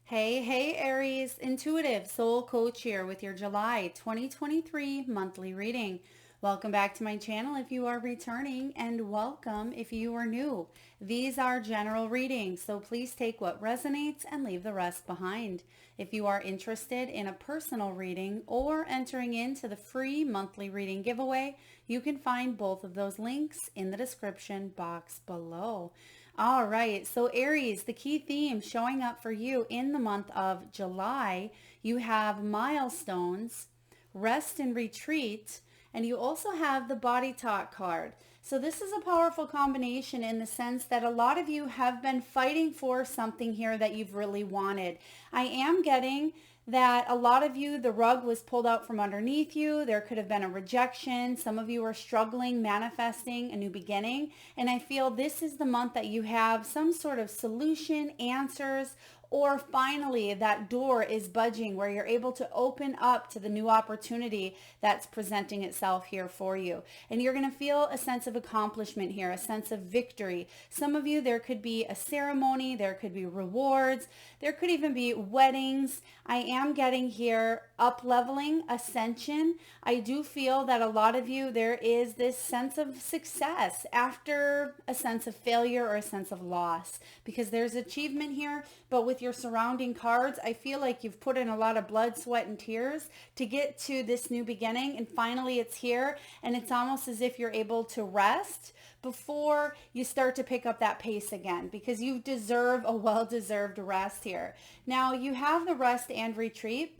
Hey, Aries, intuitive soul coach here with your July 2023 monthly reading. Welcome back to my channel if you are returning, and welcome if you are new. These are general readings, so please take what resonates and leave the rest behind. If you are interested in a personal reading or entering into the free monthly reading giveaway, you can find both of those links in the description box below. All right, so Aries, the key theme showing up for you in the month of July, you have milestones, rest and retreat, and you also have the body talk card. So this is a powerful combination in the sense that a lot of you have been fighting for something here that you've really wanted. I am getting that a lot of you, the rug was pulled out from underneath you. There could have been a rejection. Some of you are struggling, manifesting a new beginning. And I feel this is the month that you have some sort of solution, answers, or finally that door is budging where you're able to open up to the new opportunity that's presenting itself here for you. And you're going to feel a sense of accomplishment here, a sense of victory. Some of you, there could be a ceremony, there could be rewards, there could even be weddings. I am getting here up leveling, ascension. I do feel that a lot of you, there is this sense of success after a sense of failure or a sense of loss, because there's achievement here, but with your surrounding cards, I feel like you've put in a lot of blood, sweat, and tears to get to this new beginning, and finally it's here, and it's almost as if you're able to rest before you start to pick up that pace again, because you deserve a well-deserved rest here. Now you have the rest and retreat.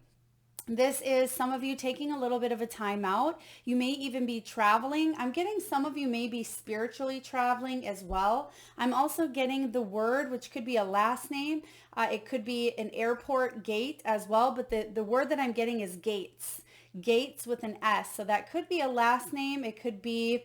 This is some of you taking a little bit of a time out. You may even be traveling. I'm getting some of you may be spiritually traveling as well. I'm also getting the word, which could be a last name. It could be an airport gate as well, but the word that I'm getting is gates. Gates with an S. So that could be a last name. It could be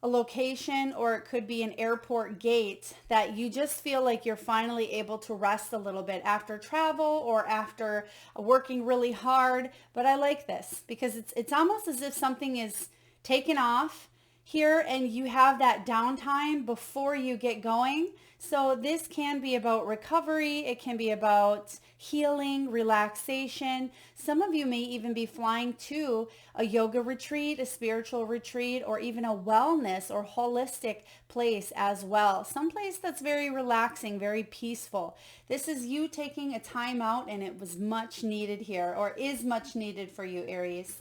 a location, or it could be an airport gate that you just feel like you're finally able to rest a little bit after travel or after working really hard. But I like this because it's almost as if something is taken off here and you have that downtime before you get going. So this can be about recovery. It can be about healing, relaxation. Some of you may even be flying to a yoga retreat, a spiritual retreat, or even a wellness or holistic place as well. Some place that's very relaxing, very peaceful. This is you taking a time out, and it was much needed here, or is much needed for you, Aries.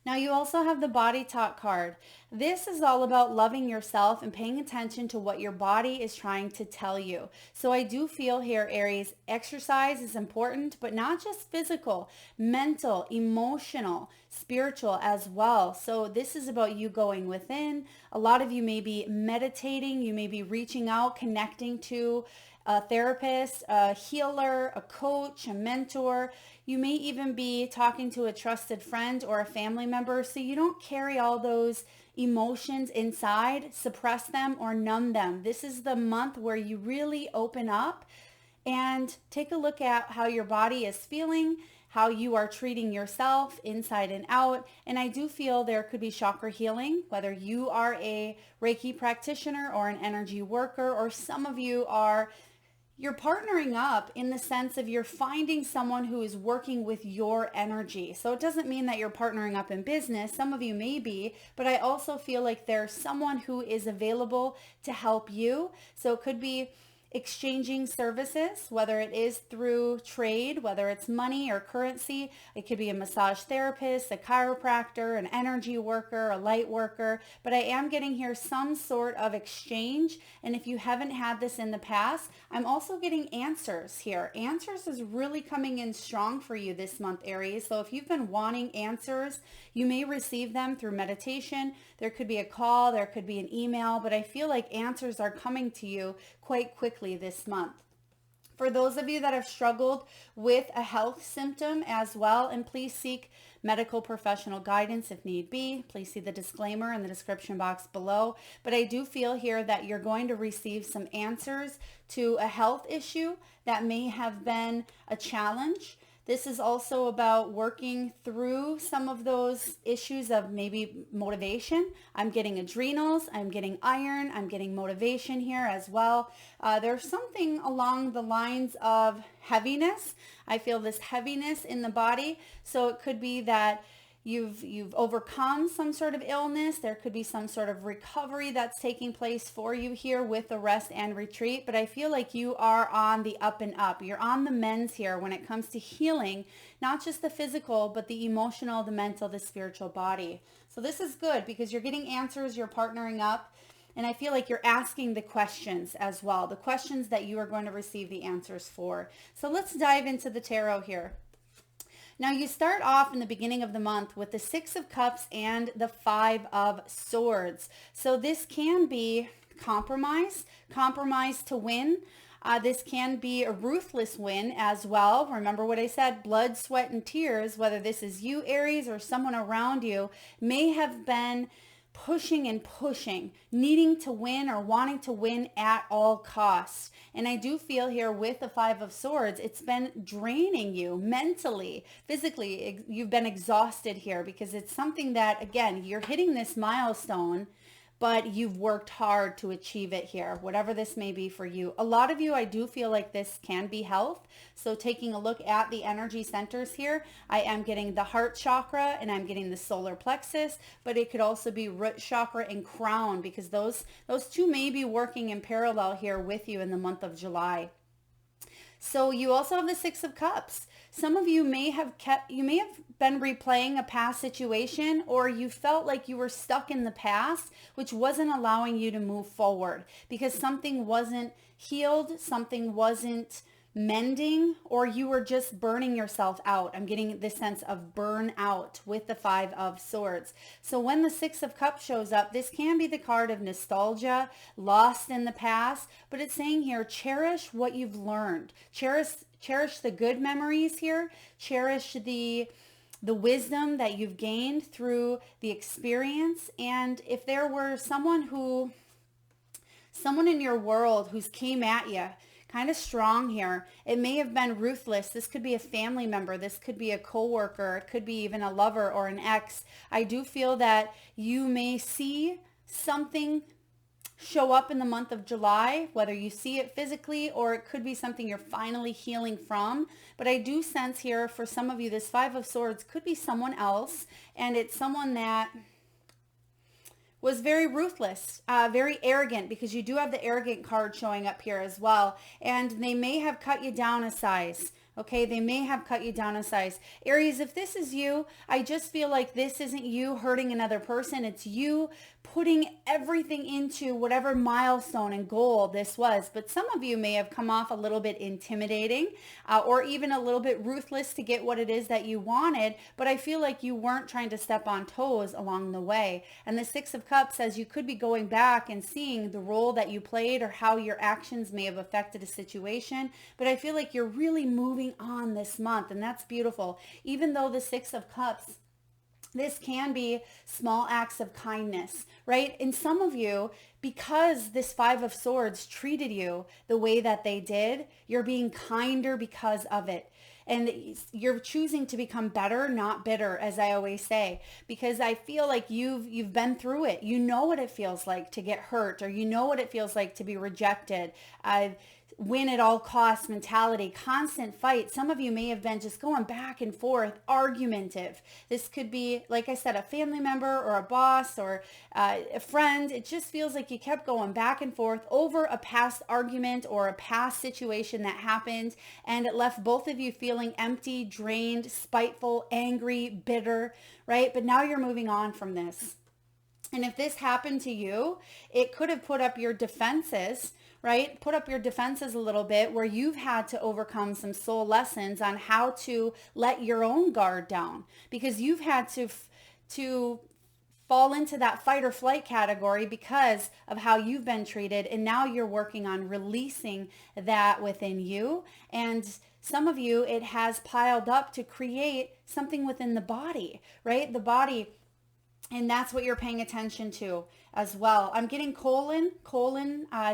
Now you also have the body talk card. This is all about loving yourself and paying attention to what your body is trying to tell you. So I do feel here, Aries, exercise is important, but not just physical, mental, emotional, spiritual as well. So this is about you going within. A lot of you may be meditating. You may be reaching out, connecting to a therapist, a healer, a coach, a mentor. You may even be talking to a trusted friend or a family member, so you don't carry all those emotions inside, suppress them or numb them. This is the month where you really open up and take a look at how your body is feeling, how you are treating yourself inside and out. And I do feel there could be chakra healing, whether you are a Reiki practitioner or an energy worker, or some of you are, you're partnering up in the sense of you're finding someone who is working with your energy. So it doesn't mean that you're partnering up in business. Some of you may be, but I also feel like there's someone who is available to help you. So it could be exchanging services, whether it is through trade, whether it's money or currency. It could be a massage therapist, a chiropractor, an energy worker, a light worker. But I am getting here some sort of exchange. And if you haven't had this in the past, I'm also getting answers here. Answers is really coming in strong for you this month, Aries. So if you've been wanting answers, you may receive them through meditation. There could be a call, there could be an email, but I feel like answers are coming to you quite quickly this month. For those of you that have struggled with a health symptom as well, and please seek medical professional guidance if need be. Please see the disclaimer in the description box below. But I do feel here that you're going to receive some answers to a health issue that may have been a challenge. This is also about working through some of those issues of maybe motivation. I'm getting adrenals, I'm getting iron, I'm getting motivation here as well. There's something along the lines of heaviness. I feel this heaviness in the body. So it could be that you've overcome some sort of illness. There could be some sort of recovery that's taking place for you here with the rest and retreat. But I feel like you are on the up and up. You're on the mends here when it comes to healing, not just the physical, but the emotional, the mental, the spiritual body. So this is good because you're getting answers, you're partnering up. And I feel like you're asking the questions as well, the questions that you are going to receive the answers for. So let's dive into the tarot here. Now you start off in the beginning of the month with the Six of Cups and the Five of Swords. So this can be compromise to win. This can be a ruthless win as well. Remember what I said, blood, sweat, and tears, whether this is you, Aries, or someone around you, may have been pushing and pushing, needing to win or wanting to win at all costs. And I do feel here with the Five of Swords, it's been draining you mentally, physically. You've been exhausted here because it's something that, again, you're hitting this milestone, but you've worked hard to achieve it here, whatever this may be for you. A lot of you, I do feel like this can be health. So taking a look at the energy centers here, I am getting the heart chakra and I'm getting the solar plexus, but it could also be root chakra and crown because those two may be working in parallel here with you in the month of July. So you also have the Six of Cups. Some of you may have been replaying a past situation, or you felt like you were stuck in the past, which wasn't allowing you to move forward because something wasn't healed, something wasn't mending, or you were just burning yourself out. I'm getting this sense of burnout with the Five of Swords. So when the Six of Cups shows up, this can be the card of nostalgia, lost in the past, but it's saying here, cherish what you've learned. Cherish the good memories here. Cherish the wisdom that you've gained through the experience. And if there were someone in your world who's came at you kind of strong here, it may have been ruthless. This could be a family member. This could be a coworker. It could be even a lover or an ex. I do feel that you may see something show up in the month of July, whether you see it physically or it could be something you're finally healing from. But I do sense here for some of you, this Five of Swords could be someone else, and it's someone that was very ruthless, very arrogant, because you do have the arrogant card showing up here as well. And they may have cut you down a size. Okay, they may have cut you down a size. Aries, if this is you, I just feel like this isn't you hurting another person. It's you putting everything into whatever milestone and goal this was. But some of you may have come off a little bit intimidating or even a little bit ruthless to get what it is that you wanted. But I feel like you weren't trying to step on toes along the way. And the Six of Cups says you could be going back and seeing the role that you played or how your actions may have affected a situation. But I feel like you're really moving on this month, and that's beautiful. Even though the Six of Cups, this can be small acts of kindness, right? And some of you, because this Five of Swords treated you the way that they did, you're being kinder because of it. And you're choosing to become better, not bitter, as I always say, because I feel like you've been through it. You know what it feels like to get hurt, or you know what it feels like to be rejected. Win at all costs mentality, constant fight. Some of you may have been just going back and forth, argumentative. This could be, like I said, a family member or a boss or a friend. It just feels like you kept going back and forth over a past argument or a past situation that happened, and it left both of you feeling empty, drained, spiteful, angry, bitter, right? But now you're moving on from this. And if this happened to you, it could have put up your defenses, right? Put up your defenses a little bit, where you've had to overcome some soul lessons on how to let your own guard down, because you've had to fall into that fight or flight category because of how you've been treated. And now you're working on releasing that within you. And some of you, it has piled up to create something within the body, right? The body. And that's what you're paying attention to. as well. I'm getting colon.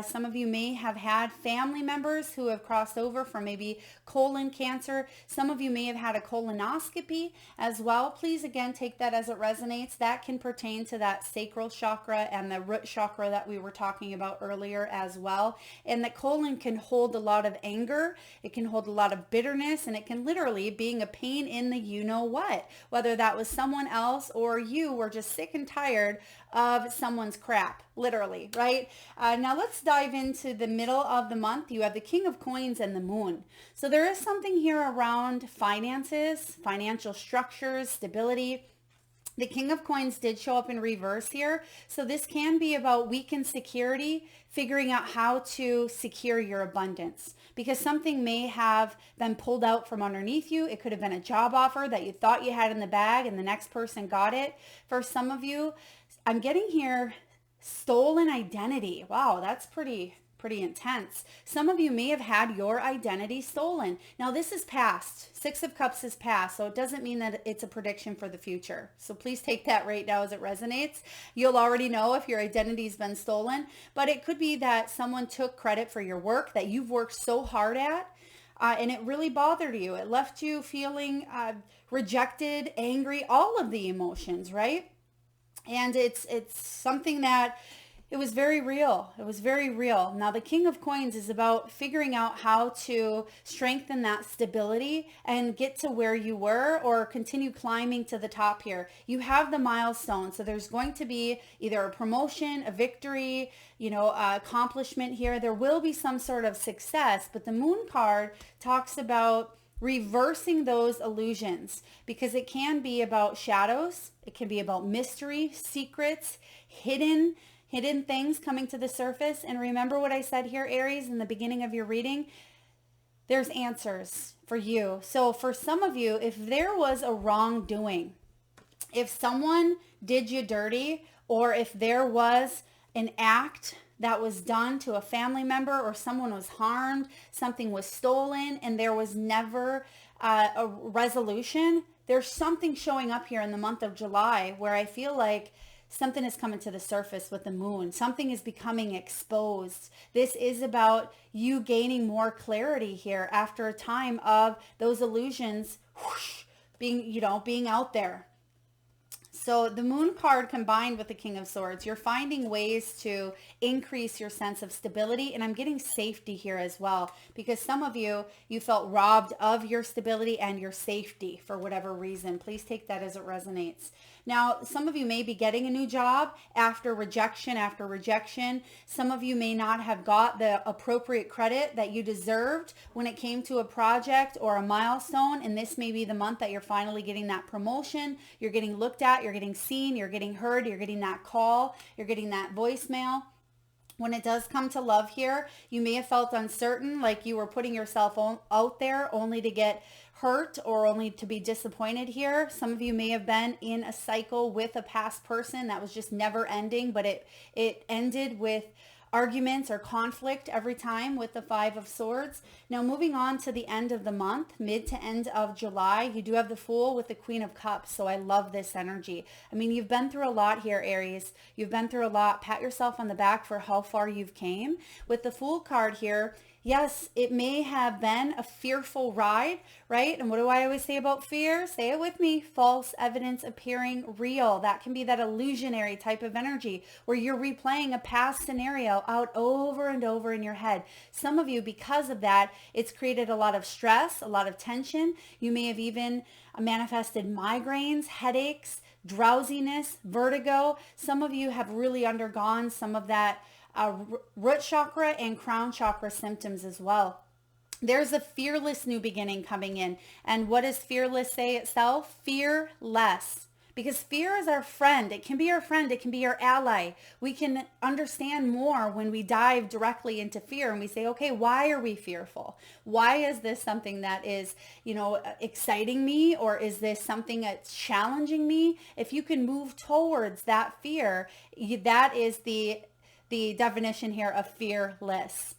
Some of you may have had family members who have crossed over from maybe colon cancer. Some of you may have had a colonoscopy as well. Please, again, take that as it resonates. That can pertain to that sacral chakra and the root chakra that we were talking about earlier as well. And the colon can hold a lot of anger. It can hold a lot of bitterness, and it can literally being a pain in the you know what, whether that was someone else or you were just sick and tired of someone's crap, literally, right? Now let's dive into the middle of the month. You have the King of Coins and the Moon. So there is something here around finances, financial structures, stability. The King of Coins did show up in reverse here. So this can be about weakened security, figuring out how to secure your abundance, because something may have been pulled out from underneath you. It could have been a job offer that you thought you had in the bag and the next person got it. For some of you, I'm getting here stolen identity. Wow, that's pretty intense. Some of you may have had your identity stolen. Now this is past. Six of Cups is past, so it doesn't mean that it's a prediction for the future. So please take that right now as it resonates. You'll already know if your identity's been stolen, but it could be that someone took credit for your work that you've worked so hard at, and it really bothered you. It left you feeling rejected, angry, all of the emotions, right? And it's something that it was very real. It was very real. Now, the King of Coins is about figuring out how to strengthen that stability and get to where you were or continue climbing to the top here. You have the milestone. So there's going to be either a promotion, a victory, accomplishment here. There will be some sort of success, but the Moon card talks about reversing those illusions, because it can be about shadows. It can be about mystery, secrets, hidden things coming to the surface. And remember what I said here, Aries, in the beginning of your reading, there's answers for you. So for some of you, if there was a wrongdoing, if someone did you dirty, or if there was an act that was done to a family member or someone was harmed, something was stolen, and there was never a resolution, there's something showing up here in the month of July where I feel like something is coming to the surface with the Moon. Something is becoming exposed. This is about you gaining more clarity here after a time of those illusions being out there. So the Moon card combined with the King of Swords, you're finding ways to increase your sense of stability. And I'm getting safety here as well, because some of you felt robbed of your stability and your safety for whatever reason. Please take that as it resonates. Now, some of you may be getting a new job after rejection after rejection. Some of you may not have got the appropriate credit that you deserved when it came to a project or a milestone. And this may be the month that you're finally getting that promotion. You're getting looked at, you're getting seen, you're getting heard, you're getting that call, you're getting that voicemail. When it does come to love here, you may have felt uncertain, like you were putting yourself out there only to get hurt or only to be disappointed here. Some of you may have been in a cycle with a past person that was just never ending, but it ended with arguments or conflict every time with the Five of Swords. Now moving on to the end of the month, mid to end of July, you do have the Fool with the Queen of Cups. So I love this energy. I mean, you've been through a lot here, Aries. You've been through a lot. Pat yourself on the back for how far you've came. With the Fool card here, yes, it may have been a fearful ride, right? And what do I always say about fear? Say it with me. False evidence appearing real. That can be that illusionary type of energy where you're replaying a past scenario out over and over in your head. Some of you, because of that, it's created a lot of stress, a lot of tension. You may have even manifested migraines, headaches, drowsiness, vertigo. Some of you have really undergone some of that root chakra and crown chakra symptoms as well. There's a fearless new beginning coming in. And what does fearless say itself? Fear less. Because fear is our friend. It can be our friend. It can be our ally. We can understand more when we dive directly into fear and we say, okay, why are we fearful? Why is this something that is, exciting me? Or is this something that's challenging me? If you can move towards that fear, that is the definition here of fearless.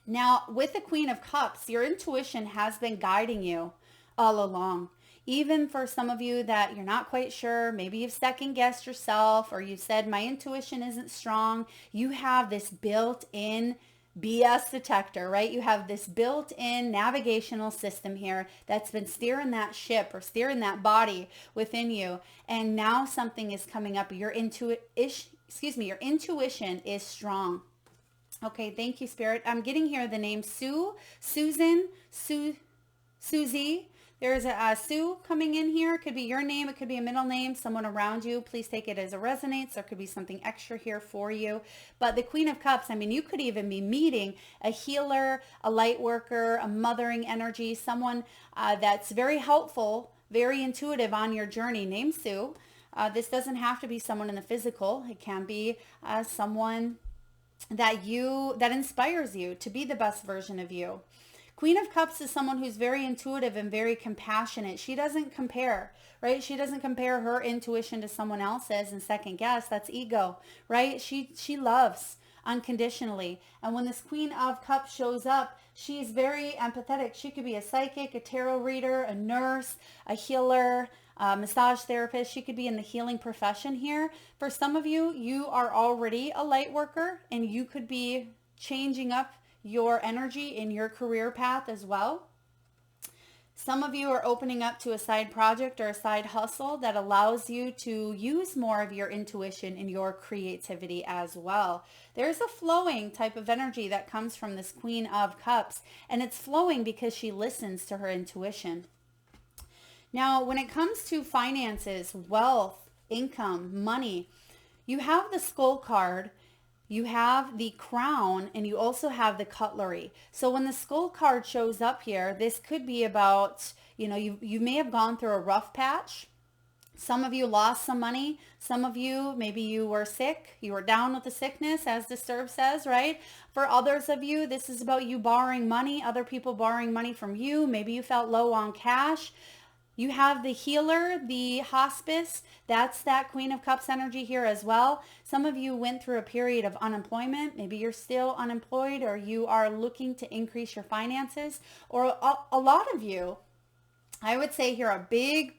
Now, with the Queen of Cups, your intuition has been guiding you all along. Even for some of you that you're not quite sure, maybe you've second guessed yourself or you said my intuition isn't strong, you have this built-in BS detector, right? You have this built-in navigational system here that's been steering that ship or steering that body within you. And now something is coming up. Your your intuition is strong. Okay, thank you, Spirit. I'm getting here the name Sue, Susan, Susie. There's a Sue coming in here. It could be your name. It could be a middle name, someone around you. Please take it as it resonates. There could be something extra here for you. But the Queen of Cups, I mean, you could even be meeting a healer, a light worker, a mothering energy, someone that's very helpful, very intuitive on your journey named Sue. This doesn't have to be someone in the physical. It can be someone that inspires you to be the best version of you. Queen of Cups is someone who's very intuitive and very compassionate. She doesn't compare, right? She doesn't compare her intuition to someone else's and second guess. That's ego, right? She loves unconditionally. And when this Queen of Cups shows up, she's very empathetic. She could be a psychic, a tarot reader, a nurse, a healer, massage therapist. She could be in the healing profession here. For some of you, you are already a light worker and you could be changing up your energy in your career path as well. Some of you are opening up to a side project or a side hustle that allows you to use more of your intuition and your creativity as well. There's a flowing type of energy that comes from this Queen of Cups, and it's flowing because she listens to her intuition. Now, when it comes to finances, wealth, income, money, you have the Skull card, you have the Crown, and you also have the Cutlery. So when the Skull card shows up here, this could be about, you may have gone through a rough patch. Some of you lost some money. Some of you, maybe you were sick. You were down with the sickness, as Disturb says, right? For others of you, this is about you borrowing money, other people borrowing money from you. Maybe you felt low on cash. You have the healer, the hospice. That's that Queen of Cups energy here as well. Some of you went through a period of unemployment. Maybe you're still unemployed or you are looking to increase your finances. Or a lot of you, I would say here, a big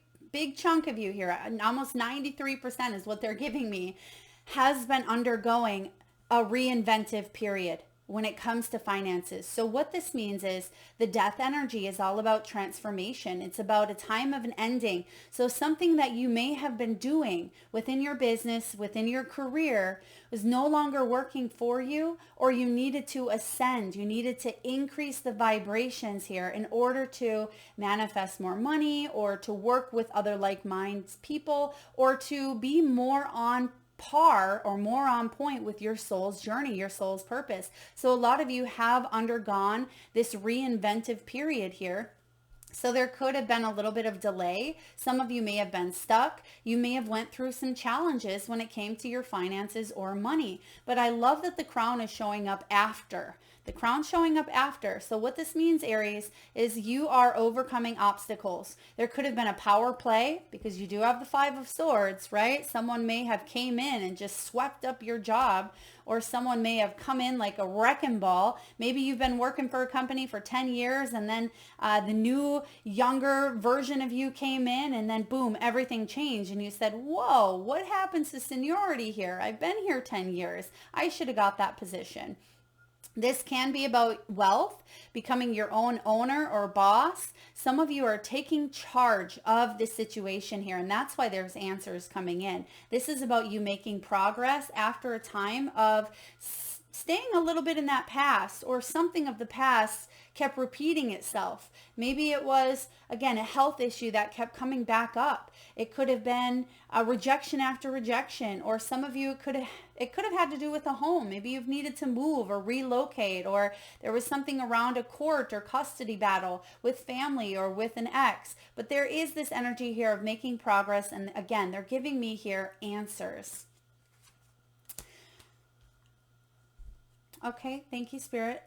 chunk of you here, almost 93% is what they're giving me, has been undergoing a reinventive period when it comes to finances. So what this means is the death energy is all about transformation. It's about a time of an ending. So something that you may have been doing within your business, within your career, was no longer working for you, or you needed to ascend. You needed to increase the vibrations here in order to manifest more money or to work with other like-minded people or to be more on par or more on point with your soul's journey, your soul's purpose. So a lot of you have undergone this reinventive period here. So there could have been a little bit of delay. Some of you may have been stuck. You may have went through some challenges when it came to your finances or money. But I love that the Crown is showing up after. The Crown showing up after. So what this means, Aries, is you are overcoming obstacles. There could have been a power play because you do have the Five of Swords, right? Someone may have came in and just swept up your job, or someone may have come in like a wrecking ball. Maybe you've been working for a company for 10 years and then the new younger version of you came in and then boom, everything changed. And you said, whoa, what happens to seniority here? I've been here 10 years. I should have got that position. This can be about wealth, becoming your own owner or boss. Some of you are taking charge of this situation here, and that's why there's answers coming in. This is about you making progress after a time of staying a little bit in that past, or something of the past kept repeating itself. Maybe it was, again, a health issue that kept coming back up. It could have been a rejection after rejection, or some of you, it could have had to do with a home. Maybe you've needed to move or relocate, or there was something around a court or custody battle with family or with an ex. But there is this energy here of making progress, and again, they're giving me here answers. Okay, thank you, Spirit.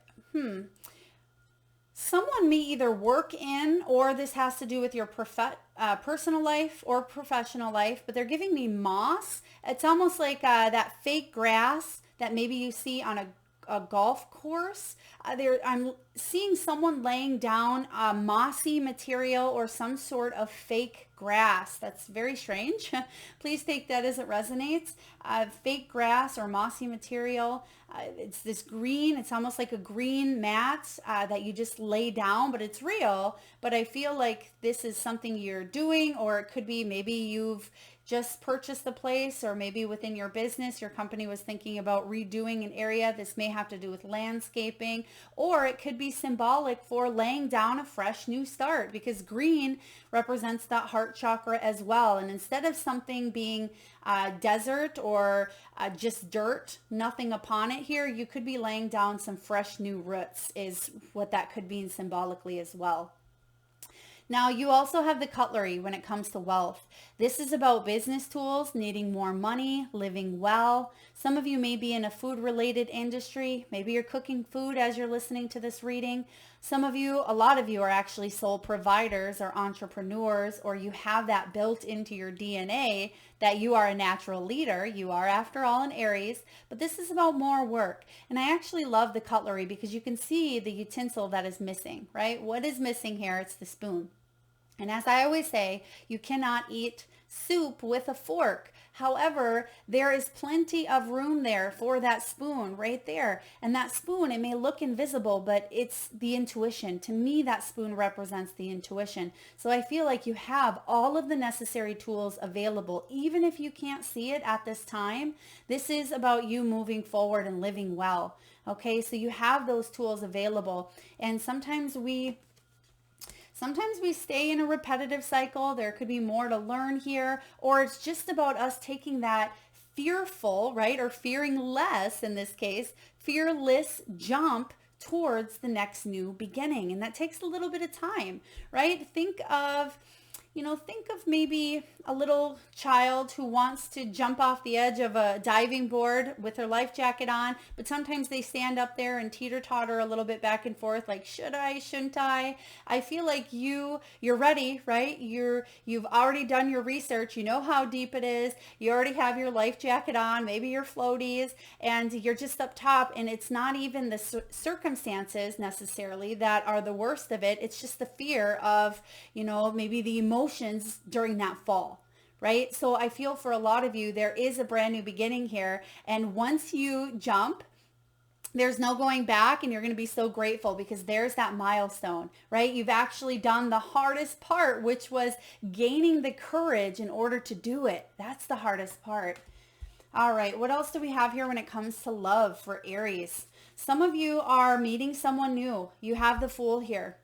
Someone may either work in, or this has to do with your personal life or professional life, but they're giving me moss. It's almost like that fake grass that maybe you see on a a golf course. I'm seeing someone laying down a mossy material or some sort of fake grass. That's very strange. Please take that as it resonates. Fake grass or mossy material. It's this green, it's almost like a green mat that you just lay down, but it's real. But I feel like this is something you're doing, or it could be maybe you've just purchased the place, or maybe within your business, your company was thinking about redoing an area. This may have to do with landscaping, or it could be symbolic for laying down a fresh new start, because green represents that heart chakra as well. And instead of something being desert or just dirt, nothing upon it here, you could be laying down some fresh new roots is what that could mean symbolically as well. Now, you also have the cutlery when it comes to wealth. This is about business tools, needing more money, living well. Some of you may be in a food-related industry. Maybe you're cooking food as you're listening to this reading. Some of you, a lot of you are actually sole providers or entrepreneurs, or you have that built into your DNA that you are a natural leader. You are, after all, an Aries, but this is about more work. And I actually love the cutlery because you can see the utensil that is missing, right? What is missing here? It's the spoon. And as I always say, you cannot eat soup with a fork. However, there is plenty of room there for that spoon right there. And that spoon, it may look invisible, but it's the intuition. To me, that spoon represents the intuition. So I feel like you have all of the necessary tools available, even if you can't see it at this time. This is about you moving forward and living well. Okay, so you have those tools available. And sometimes we stay in a repetitive cycle. There could be more to learn here, or it's just about us taking that fearful, right, or fearing less in this case, fearless jump towards the next new beginning. And that takes a little bit of time, right? Think of maybe a little child who wants to jump off the edge of a diving board with their life jacket on, but sometimes they stand up there and teeter-totter a little bit back and forth, like, should I, shouldn't I? I feel like you're ready, right? You've already done your research. You know how deep it is. You already have your life jacket on, maybe your floaties, and you're just up top, and it's not even the circumstances necessarily that are the worst of it. It's just the fear of, maybe the emotions during that fall. Right? So I feel for a lot of you, there is a brand new beginning here. And once you jump, there's no going back, and you're going to be so grateful because there's that milestone, right? You've actually done the hardest part, which was gaining the courage in order to do it. That's the hardest part. All right, what else do we have here when it comes to love for Aries? Some of you are meeting someone new. You have the Fool here.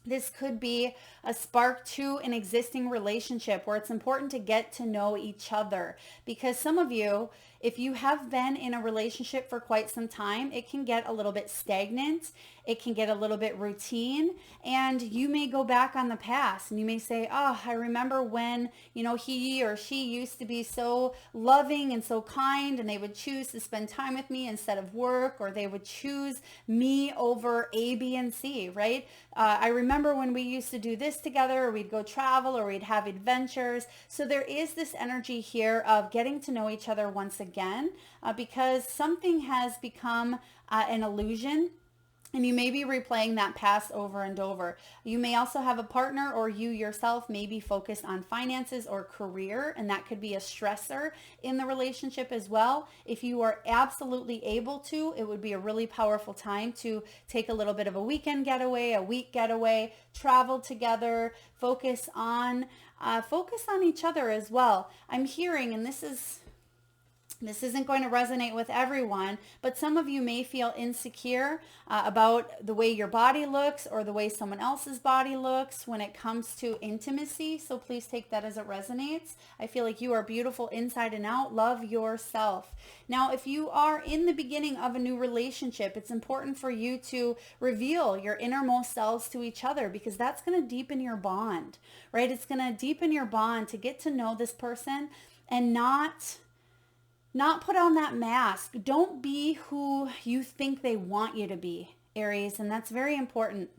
This could be a spark to an existing relationship where it's important to get to know each other, because some of you, if you have been in a relationship for quite some time, it can get a little bit stagnant. It can get a little bit routine, and you may go back on the past and you may say, oh, I remember when, he or she used to be so loving and so kind, and they would choose to spend time with me instead of work, or they would choose me over A, B, and C, right? I remember when we used to do this together, or we'd go travel, or we'd have adventures. So there is this energy here of getting to know each other once again, because something has become an illusion. And you may be replaying that past over and over. You may also have a partner, or you yourself may be focused on finances or career, and that could be a stressor in the relationship as well. If you are absolutely able to, it would be a really powerful time to take a little bit of a weekend getaway, a week getaway, travel together, focus on each other as well. I'm hearing, and this isn't going to resonate with everyone, but some of you may feel insecure about the way your body looks or the way someone else's body looks when it comes to intimacy. So please take that as it resonates. I feel like you are beautiful inside and out. Love yourself. Now, if you are in the beginning of a new relationship, it's important for you to reveal your innermost selves to each other, because that's going to deepen your bond, right? It's going to deepen your bond to get to know this person and not put on that mask. Don't be who you think they want you to be, Aries, and that's very important.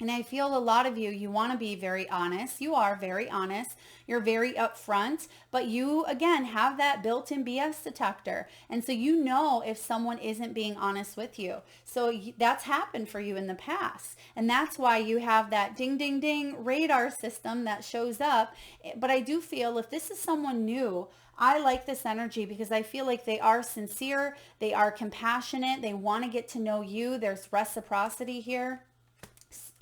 And I feel a lot of you, you want to be very honest. You are very honest. You're very upfront, but you, again, have that built-in BS detector. And so you know if someone isn't being honest with you. So that's happened for you in the past. And that's why you have that ding, ding, ding radar system that shows up. But I do feel if this is someone new, I like this energy because I feel like they are sincere. They are compassionate. They want to get to know you. There's reciprocity here.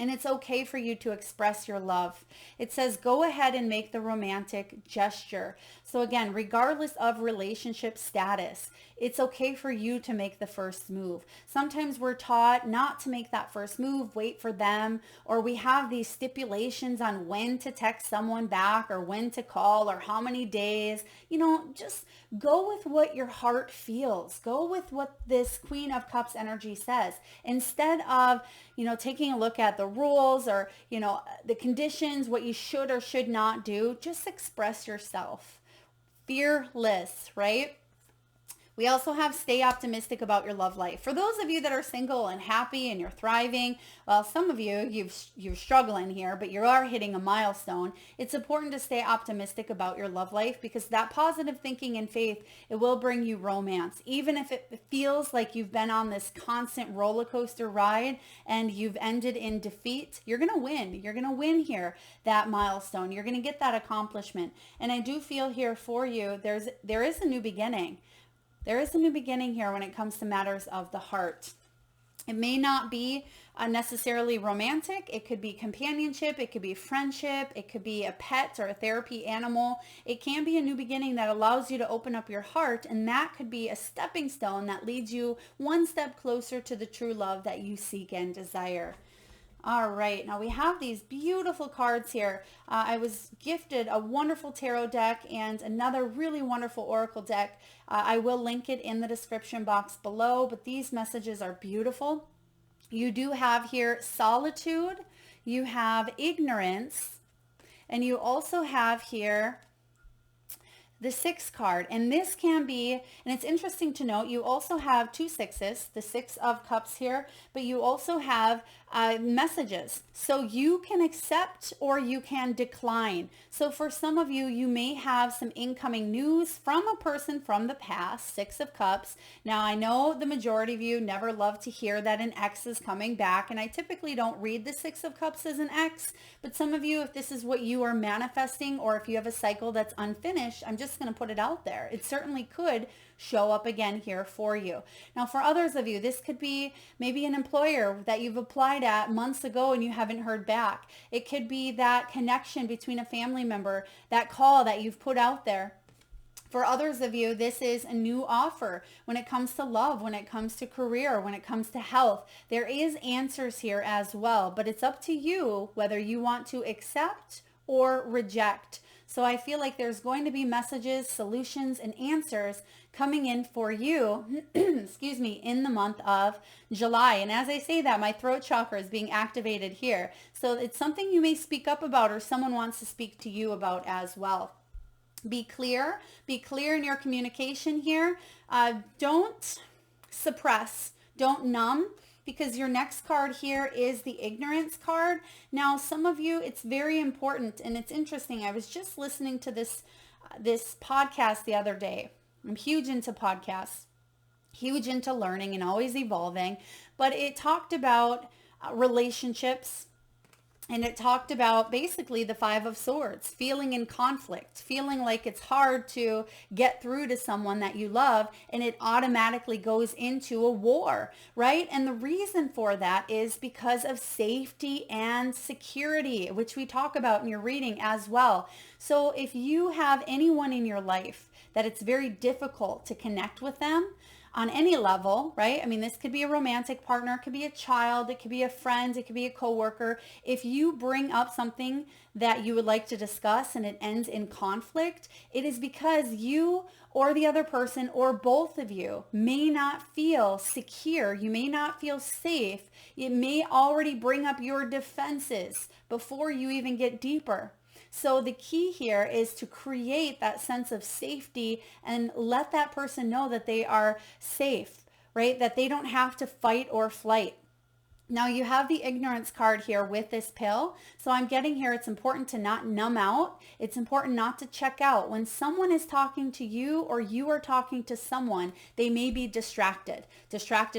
And it's okay for you to express your love. It says, go ahead and make the romantic gesture. So again, regardless of relationship status, it's okay for you to make the first move. Sometimes we're taught not to make that first move, wait for them, or we have these stipulations on when to text someone back or when to call or how many days. Just go with what your heart feels. Go with what this Queen of Cups energy says. Instead of, taking a look at the rules or, the conditions, what you should or should not do, just express yourself. Fearless, right? We also have stay optimistic about your love life. For those of you that are single and happy and you're thriving, well, some of you, you're struggling here, but you are hitting a milestone. It's important to stay optimistic about your love life because that positive thinking and faith, it will bring you romance. Even if it feels like you've been on this constant roller coaster ride and you've ended in defeat, you're going to win. You're going to win here, that milestone. You're going to get that accomplishment. And I do feel here for you, there is a new beginning. There is a new beginning here when it comes to matters of the heart. It may not be necessarily romantic. It could be companionship. It could be friendship. It could be a pet or a therapy animal. It can be a new beginning that allows you to open up your heart, and that could be a stepping stone that leads you one step closer to the true love that you seek and desire. All right, now we have these beautiful cards here. I was gifted a wonderful tarot deck and another really wonderful oracle deck. I will link it in the description box below, but these messages are beautiful. You do have here solitude, you have ignorance, and you also have here the 6 card. And this can be, and it's interesting to note, you also have 2 sixes, the 6 of cups here, but you also have messages. So you can accept or you can decline. So for some of you, you may have some incoming news from a person from the past, 6 of cups. Now I know the majority of you never love to hear that an ex is coming back, and I typically don't read the 6 of cups as an ex, but some of you, if this is what you are manifesting or if you have a cycle that's unfinished, I'm just going to put it out there. It certainly could show up again here for you. Now, for others of you, this could be maybe an employer that you've applied at months ago and you haven't heard back. It could be that connection between a family member, that call that you've put out there. For others of you, this is a new offer when it comes to love, when it comes to career, when it comes to health. There is answers here as well, but it's up to you whether you want to accept or reject. So I feel like there's going to be messages, solutions, and answers coming in for you, excuse me, in the month of July. And as I say that, my throat chakra is being activated here. So it's something you may speak up about or someone wants to speak to you about as well. Be clear in your communication here. Don't suppress, don't numb, because your next card here is the ignorance card. Now, some of you, it's very important, and it's interesting. I was just listening to this podcast the other day. I'm huge into podcasts, huge into learning and always evolving, but it talked about relationships. And it talked about basically the 5 of Swords, feeling in conflict, feeling like it's hard to get through to someone that you love, and it automatically goes into a war, right? And the reason for that is because of safety and security, which we talk about in your reading as well. So if you have anyone in your life that it's very difficult to connect with them, on any level, right? I mean, this could be a romantic partner, it could be a child, it could be a friend, it could be a coworker. If you bring up something that you would like to discuss and it ends in conflict, it is because you or the other person or both of you may not feel secure. You may not feel safe. It may already bring up your defenses before you even get deeper. So the key here is to create that sense of safety and let that person know that they are safe, right? That they don't have to fight or flight. Now you have the ignorance card here with this pill. So I'm getting here, it's important to not numb out. It's important not to check out. When someone is talking to you or you are talking to someone, they may be distracted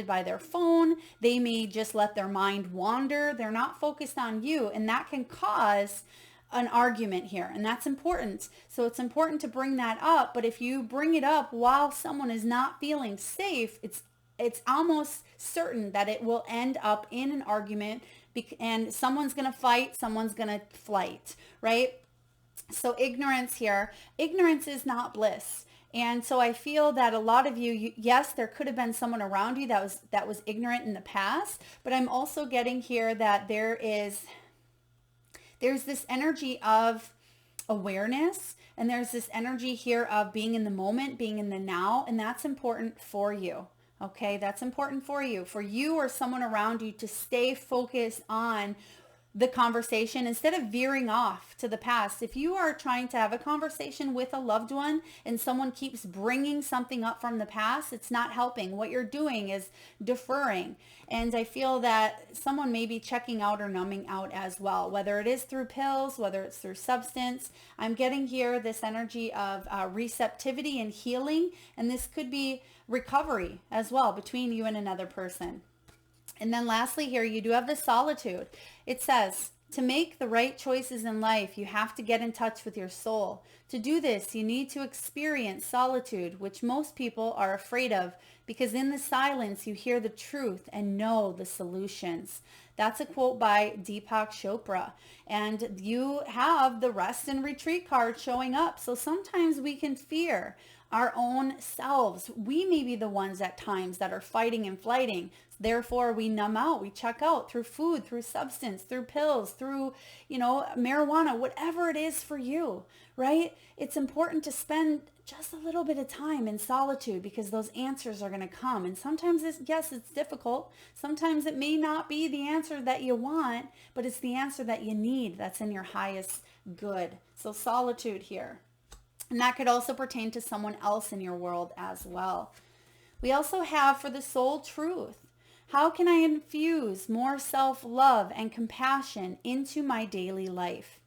by their phone. They may just let their mind wander. They're not focused on you, and that can cause an argument here, and that's important. So it's important to bring that up, but if you bring it up while someone is not feeling safe, it's almost certain that it will end up in an argument, and someone's going to fight, someone's going to flight, right? So ignorance here, ignorance is not bliss. And so I feel that a lot of you, yes, there could have been someone around you that was ignorant in the past, but I'm also getting here that there's this energy of awareness, and there's this energy here of being in the moment, being in the now, and that's important for you. Okay, that's important for you or someone around you to stay focused on the conversation instead of veering off to the past. If you are trying to have a conversation with a loved one and someone keeps bringing something up from the past, it's not helping. What you're doing is deferring. And I feel that someone may be checking out or numbing out as well, whether it is through pills, whether it's through substance. I'm getting here this energy of receptivity and healing, and this could be recovery as well between you and another person. And then lastly here, you do have the solitude. It says, to make the right choices in life, you have to get in touch with your soul. To do this, you need to experience solitude, which most people are afraid of, because in the silence, you hear the truth and know the solutions. That's a quote by Deepak Chopra. And you have the rest and retreat card showing up. So sometimes we can fear our own selves. We may be the ones at times that are fighting and flighting. Therefore, we numb out, we check out through food, through substance, through pills, through, marijuana, whatever it is for you, right? It's important to spend just a little bit of time in solitude because those answers are going to come. And sometimes it's difficult. Sometimes it may not be the answer that you want, but it's the answer that you need that's in your highest good. So solitude here. And that could also pertain to someone else in your world as well. We also have for the soul truth. How can I infuse more self-love and compassion into my daily life?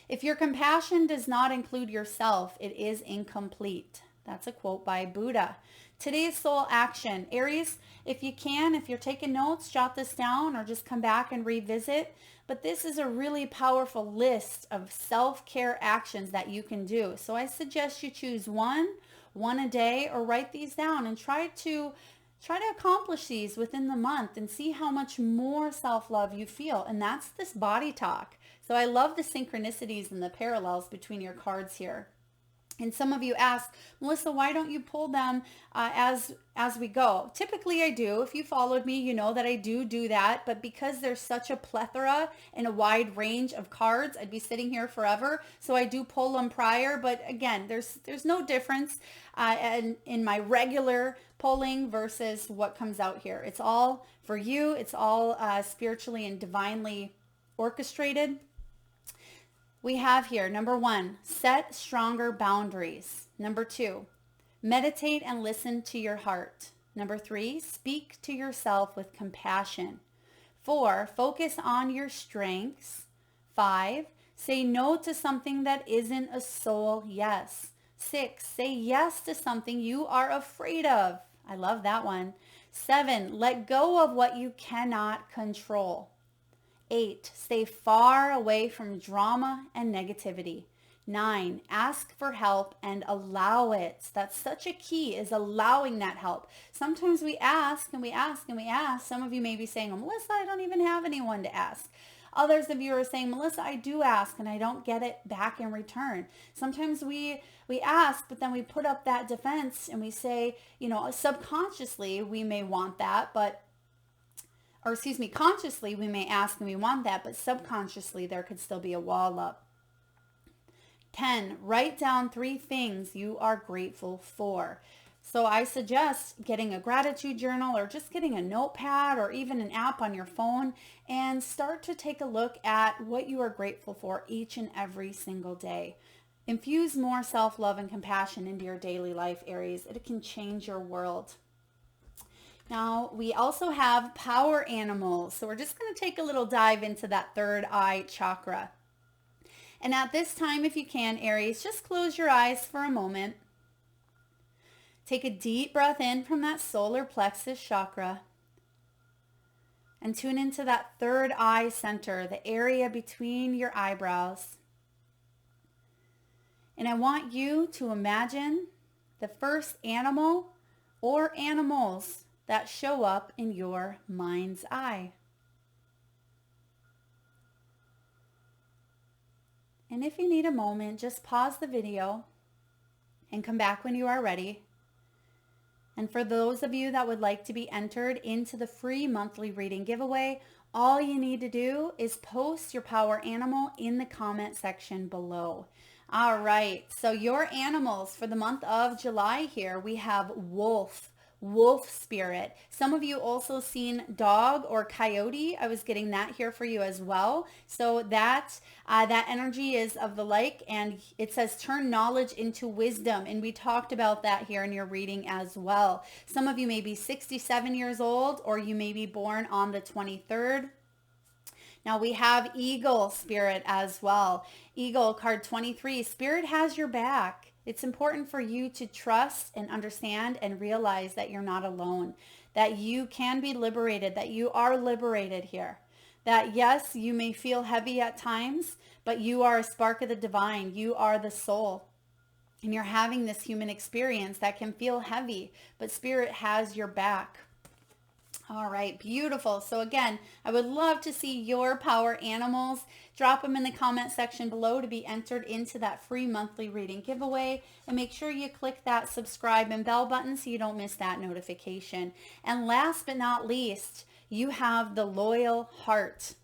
If your compassion does not include yourself, it is incomplete. That's a quote by Buddha. Today's soul action. Aries, if you're taking notes, jot this down or just come back and revisit. But this is a really powerful list of self-care actions that you can do. So I suggest you choose one a day, or write these down and try to accomplish these within the month and see how much more self-love you feel. And that's this body talk. So I love the synchronicities and the parallels between your cards here. And some of you ask, Melissa, why don't you pull them as we go? Typically I do. If you followed me, you know that I do that. But because there's such a plethora and a wide range of cards, I'd be sitting here forever. So I do pull them prior. But again, there's no difference in my regular pulling versus what comes out here. It's all for you. It's all spiritually and divinely orchestrated. We have here, number 1, set stronger boundaries. Number 2, meditate and listen to your heart. Number 3, speak to yourself with compassion. 4, focus on your strengths. 5, say no to something that isn't a soul yes. 6, say yes to something you are afraid of. I love that one. 7, let go of what you cannot control. 8, stay far away from drama and negativity. 9, ask for help and allow it. That's such a key, is allowing that help. Sometimes we ask and we ask and we ask. Some of you may be saying, oh, Melissa, I don't even have anyone to ask. Others of you are saying, Melissa, I do ask and I don't get it back in return. Sometimes we ask, but then we put up that defense and we say, subconsciously we may want that, consciously we may ask and we want that, but subconsciously there could still be a wall up. 10, write down 3 things you are grateful for. So I suggest getting a gratitude journal or just getting a notepad or even an app on your phone and start to take a look at what you are grateful for each and every single day. Infuse more self-love and compassion into your daily life, Aries. It can change your world. Now, we also have power animals. So we're just going to take a little dive into that third eye chakra. And at this time, if you can, Aries, just close your eyes for a moment. Take a deep breath in from that solar plexus chakra and tune into that third eye center, the area between your eyebrows. And I want you to imagine the first animal or animals that show up in your mind's eye. And if you need a moment, just pause the video and come back when you are ready. And for those of you that would like to be entered into the free monthly reading giveaway, all you need to do is post your power animal in the comment section below. All right, so your animals for the month of July here, we have wolf spirit. Some of you also seen dog or coyote. I was getting that here for you as well. So that energy is of the like, and it says turn knowledge into wisdom, and we talked about that here in your reading as well. Some of you may be 67 years old, or you may be born on the 23rd. Now we have eagle spirit as well. Eagle card 23, spirit has your back. It's important for you to trust and understand and realize that you're not alone, that you can be liberated, that you are liberated here. That yes, you may feel heavy at times, but you are a spark of the divine. You are the soul. And you're having this human experience that can feel heavy, but spirit has your back. All right, beautiful. So again, I would love to see your power animals. Drop them in the comment section below to be entered into that free monthly reading giveaway. And make sure you click that subscribe and bell button so you don't miss that notification. And last but not least, you have the loyal heart.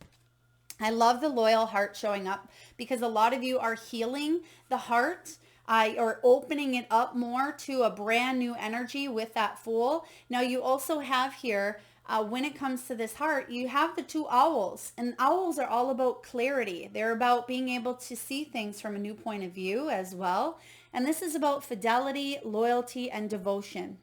I love the loyal heart showing up because a lot of you are healing the heart or opening it up more to a brand new energy with that Fool. Now you also have here, when it comes to this heart, you have the two owls, and owls are all about clarity. They're about being able to see things from a new point of view as well. And this is about fidelity, loyalty, and devotion.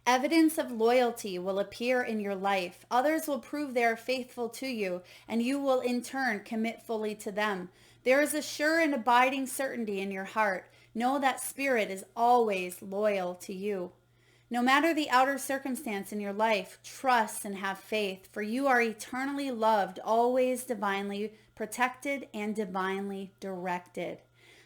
Evidence of loyalty will appear in your life. Others will prove they are faithful to you, and you will in turn commit fully to them. There is a sure and abiding certainty in your heart. Know that spirit is always loyal to you. No matter the outer circumstance in your life, trust and have faith, for you are eternally loved, always divinely protected, and divinely directed.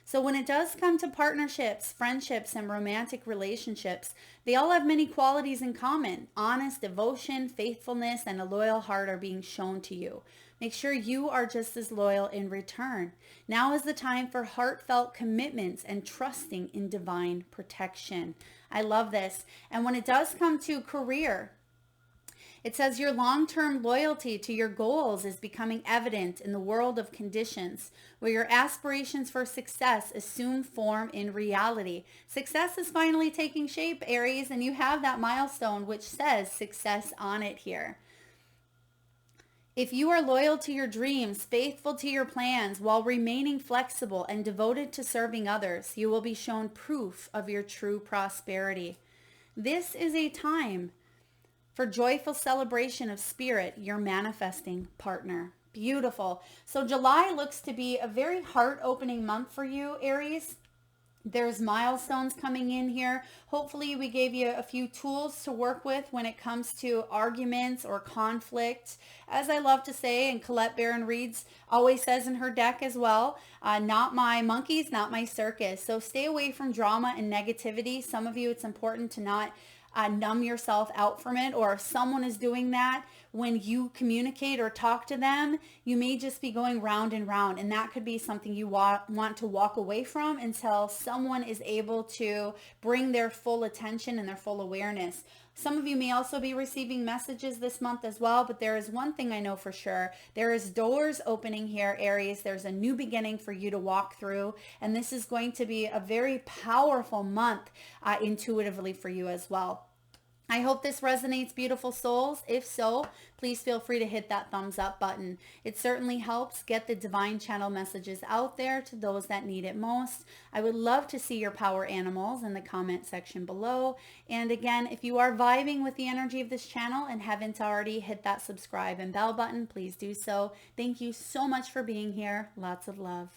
So when it does come to partnerships, friendships, and romantic relationships, they all have many qualities in common. Honest devotion, faithfulness, and a loyal heart are being shown to you. Make sure you are just as loyal in return. Now is the time for heartfelt commitments and trusting in divine protection. I love this. And when it does come to career, it says your long-term loyalty to your goals is becoming evident in the world of conditions where your aspirations for success assume form in reality. Success is finally taking shape, Aries, and you have that milestone which says success on it here. If you are loyal to your dreams, faithful to your plans, while remaining flexible and devoted to serving others, you will be shown proof of your true prosperity. This is a time for joyful celebration of spirit, your manifesting partner. Beautiful. So July looks to be a very heart-opening month for you, Aries. There's milestones coming in here. Hopefully we gave you a few tools to work with when it comes to arguments or conflict. As I love to say, and Colette Baron Reeds always says in her deck as well, not my monkeys, not my circus. So stay away from drama and negativity. Some of you, it's important to not numb yourself out from it, or if someone is doing that when you communicate or talk to them, you may just be going round and round, and that could be something you want to walk away from until someone is able to bring their full attention and their full awareness. Some of you may also be receiving messages this month as well, but there is one thing I know for sure. There is doors opening here, Aries. There's a new beginning for you to walk through, and this is going to be a very powerful month intuitively for you as well. I hope this resonates, beautiful souls. If so, please feel free to hit that thumbs up button. It certainly helps get the divine channel messages out there to those that need it most. I would love to see your power animals in the comment section below. And again, if you are vibing with the energy of this channel and haven't already hit that subscribe and bell button, please do so. Thank you so much for being here. Lots of love.